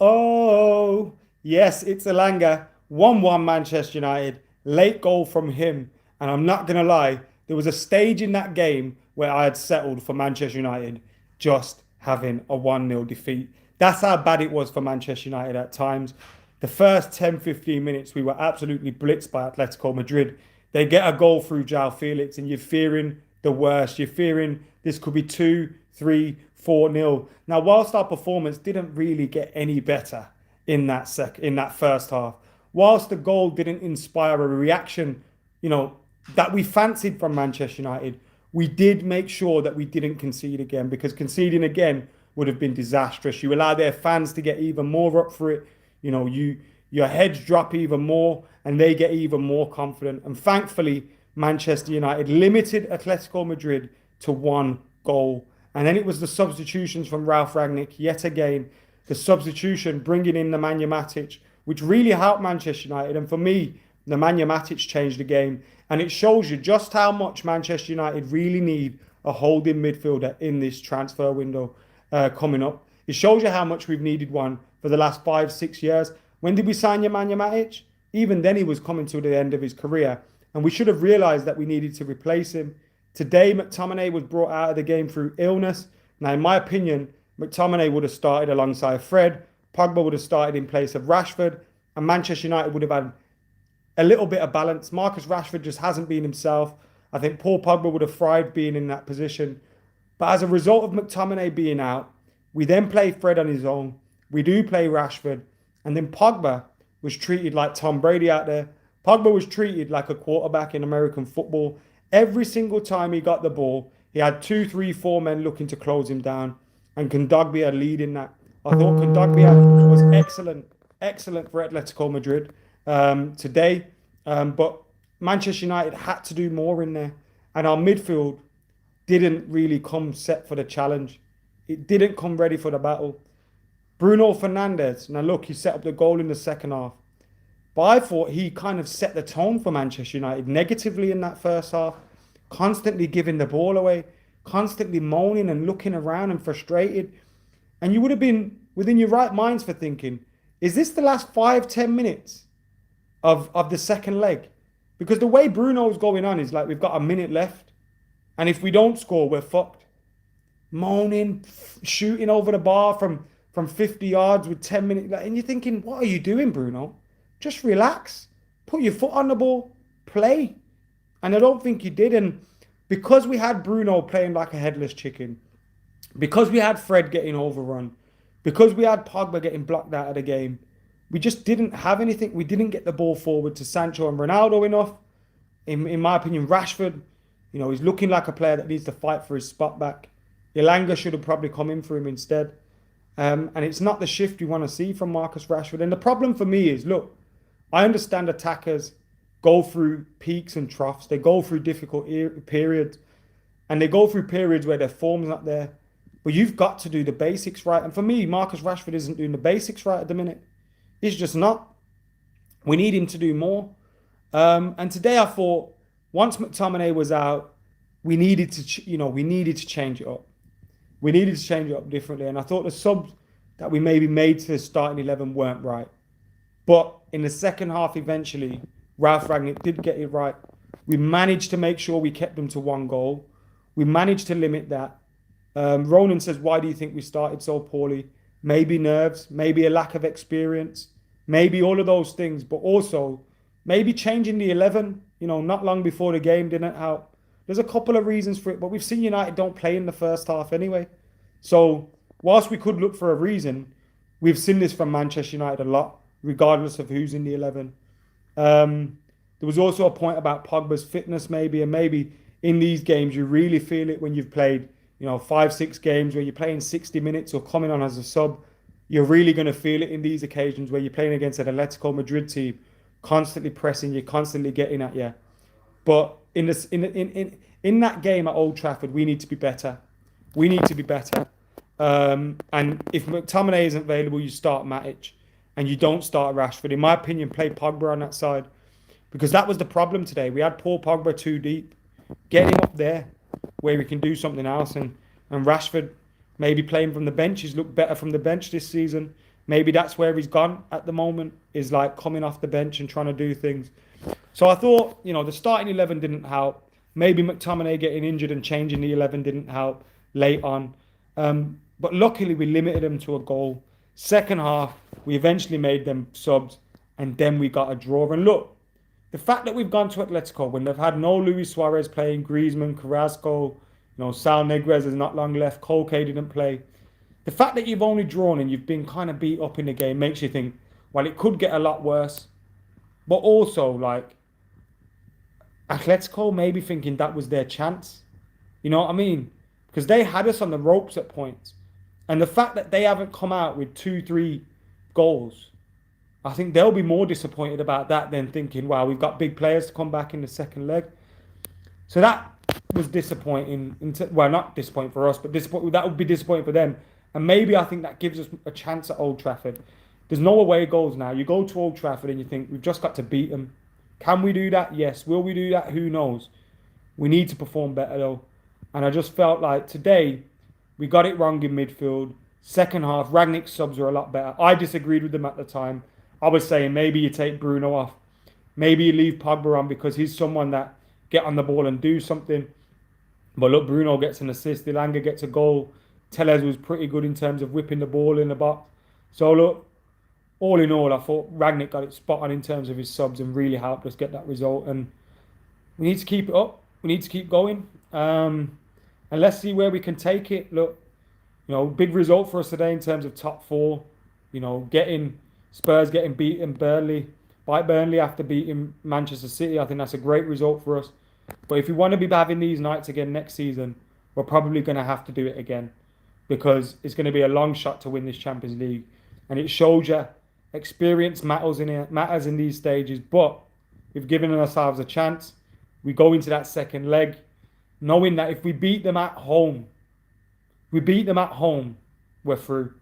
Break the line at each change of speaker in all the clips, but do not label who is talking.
Oh, yes, it's Elanga. 1-1 Manchester United. Late goal from him. And I'm not going to lie, there was a stage in that game where I had settled for Manchester United just having a 1-0 defeat. That's how bad it was for Manchester United at times. The first 10, 15 minutes, we were absolutely blitzed by Atletico Madrid. They get a goal through João Felix, and you're fearing the worst. You're fearing this could be 2, 3, 4-0. Now, whilst our performance didn't really get any better in that first half, whilst the goal didn't inspire a reaction, that we fancied from Manchester United, we did make sure that we didn't concede again, because conceding again would have been disastrous. You allow their fans to get even more up for it. Your heads drop even more, and they get even more confident. And thankfully, Manchester United limited Atletico Madrid to 1 goal. And then it was the substitutions from Ralf Rangnick yet again. The substitution bringing in Nemanja Matic, which really helped Manchester United. And for me, Nemanja Matic changed the game. And it shows you just how much Manchester United really need a holding midfielder in this transfer window coming up. It shows you how much we've needed one for the last 5, 6 years. When did we sign Nemanja Matic? Even then, he was coming to the end of his career. And we should have realised that we needed to replace him. Today, McTominay was brought out of the game through illness. Now, in my opinion, McTominay would have started alongside Fred. Pogba would have started in place of Rashford. And Manchester United would have had a little bit of balance. Marcus Rashford just hasn't been himself. I think Paul Pogba would have thrived being in that position. But as a result of McTominay being out, we then play Fred on his own. We do play Rashford. And then Pogba was treated like Tom Brady out there. Pogba was treated like a quarterback in American football. Every single time he got the ball, he had 2, 3, 4 men looking to close him down. And Kondogbia leading that. I thought Kondogbia was excellent for Atletico Madrid today. But Manchester United had to do more in there. And our midfield didn't really come set for the challenge. It didn't come ready for the battle. Bruno Fernandes, now look, he set up the goal in the second half. But I thought he kind of set the tone for Manchester United negatively in that first half, constantly giving the ball away, constantly moaning and looking around and frustrated. And you would have been within your right minds for thinking, is this the last 5, 10 minutes of the second leg? Because the way Bruno's going on is like we've got a minute left. And if we don't score, we're fucked. Moaning, shooting over the bar from 50 yards with 10 minutes. And you're thinking, what are you doing, Bruno? Just relax. Put your foot on the ball. Play. And I don't think he did. And because we had Bruno playing like a headless chicken, because we had Fred getting overrun, because we had Pogba getting blocked out of the game, we just didn't have anything. We didn't get the ball forward to Sancho and Ronaldo enough. In my opinion, Rashford, he's looking like a player that needs to fight for his spot back. Elanga should have probably come in for him instead. And it's not the shift you want to see from Marcus Rashford. And the problem for me is, look, I understand attackers go through peaks and troughs. They go through difficult periods. And they go through periods where their form's not there. But you've got to do the basics right. And for me, Marcus Rashford isn't doing the basics right at the minute. He's just not. We need him to do more. And today I thought, once McTominay was out, we needed to change it up. We needed to change it up differently. And I thought the subs that we maybe made to the starting 11 weren't right. But in the second half, eventually, Ralf Rangnick did get it right. We managed to make sure we kept them to 1 goal. We managed to limit that. Ronan says, why do you think we started so poorly? Maybe nerves, maybe a lack of experience, maybe all of those things. But also, maybe changing the 11, not long before the game didn't help. There's a couple of reasons for it, but we've seen United don't play in the first half anyway. So whilst we could look for a reason, we've seen this from Manchester United a lot, regardless of who's in the 11. There was also a point about Pogba's fitness maybe, and maybe in these games you really feel it when you've played 5, 6 games where you're playing 60 minutes or coming on as a sub. You're really going to feel it in these occasions where you're playing against an Atletico Madrid team, constantly pressing you, constantly getting at you. But in that game at Old Trafford, we need to be better. We need to be better. And if McTominay isn't available, you start Matic. And you don't start Rashford. In my opinion, play Pogba on that side. Because that was the problem today. We had Paul Pogba too deep. Get him up there where we can do something else. And Rashford maybe playing from the bench. He's looked better from the bench this season. maybe that's where he's gone at the moment, is like coming off the bench and trying to do things. So I thought, the starting 11 didn't help. Maybe McTominay getting injured and changing the 11 didn't help late on. But luckily, we limited them to a goal. Second half, we eventually made them subs, and then we got a draw. And look, the fact that we've gone to Atletico when they've had no Luis Suarez playing, Griezmann, Carrasco, Sal Negres is not long left, Koke didn't play. The fact that you've only drawn and you've been kind of beat up in the game makes you think, well, it could get a lot worse. But also, like, Atletico maybe thinking that was their chance. You know what I mean? Because they had us on the ropes at points. And the fact that they haven't come out with 2-3 goals, I think they'll be more disappointed about that than thinking, wow, we've got big players to come back in the second leg. So that was disappointing. Well, not disappointing for us, but that would be disappointing for them. And maybe I think that gives us a chance at Old Trafford. There's no away goals now. You go to Old Trafford and you think, we've just got to beat them. Can we do that? Yes. Will we do that? Who knows? We need to perform better though. And I just felt like today we got it wrong in midfield. Second half, Rangnick's subs were a lot better. I disagreed with them at the time. I was saying maybe you take Bruno off. Maybe you leave Pogba on because he's someone that get on the ball and do something. But look, Bruno gets an assist. Elanga gets a goal. Tellez was pretty good in terms of whipping the ball in the box. So look, all in all, I thought Rangnick got it spot on in terms of his subs and really helped us get that result. And we need to keep it up. We need to keep going. And let's see where we can take it. Look, big result for us today in terms of top four. Getting Spurs getting beaten by Burnley after beating Manchester City. I think that's a great result for us. But if we want to be having these nights again next season, we're probably going to have to do it again because it's going to be a long shot to win this Champions League. And it shows you experience matters in these stages. But we've given ourselves a chance. We go into that second leg knowing that if we beat them at home, we're through.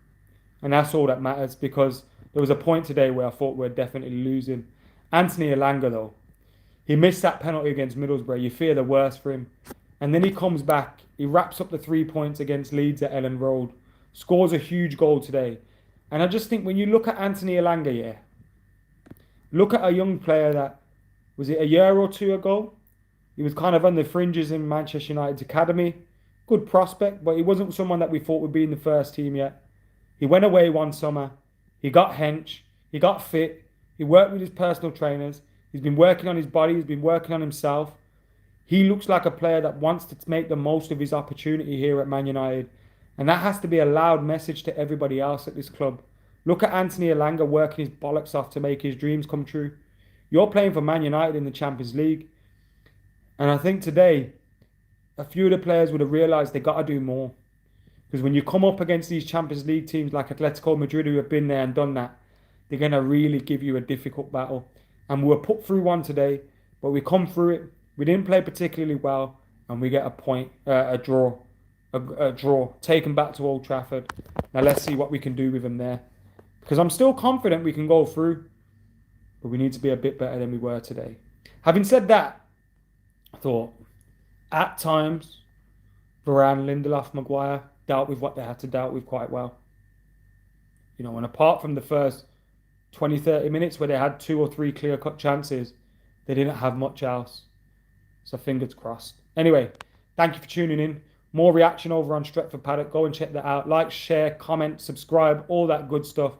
And that's all that matters because there was a point today where I thought we were definitely losing. Anthony Elanga, though, he missed that penalty against Middlesbrough. You fear the worst for him. And then he comes back. He wraps up the 3 points against Leeds at Ellen Road. Scores a huge goal today. And I just think when you look at Anthony Elanga, look at a young player that, was it a year or two ago? He was kind of on the fringes in Manchester United's academy. Good prospect, but he wasn't someone that we thought would be in the first team yet. He went away one summer. He got hench. He got fit. He worked with his personal trainers. He's been working on his body. He's been working on himself. He looks like a player that wants to make the most of his opportunity here at Man United. And that has to be a loud message to everybody else at this club. Look at Anthony Elanga working his bollocks off to make his dreams come true. You're playing for Man United in the Champions League. And I think today, a few of the players would have realised they got to do more. Because when you come up against these Champions League teams like Atletico Madrid who have been there and done that, they're going to really give you a difficult battle. And we were put through one today, but we come through it. We didn't play particularly well, and we get a draw, taken back to Old Trafford. Now let's see what we can do with them there. Because I'm still confident we can go through, but we need to be a bit better than we were today. Having said that, I thought, at times, Varane, Lindelof, Maguire dealt with what they had to deal with quite well. And apart from the first 20, 30 minutes where they had 2 or 3 clear-cut chances, they didn't have much else. So fingers crossed. Anyway, thank you for tuning in. More reaction over on Stretford Paddock. Go and check that out. Like, share, comment, subscribe, all that good stuff.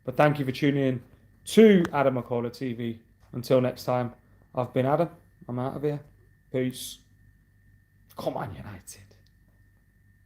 But thank you for tuning in to AdamMcKola TV. Until next time, I've been Adam. I'm out of here. Peace. Come on, United.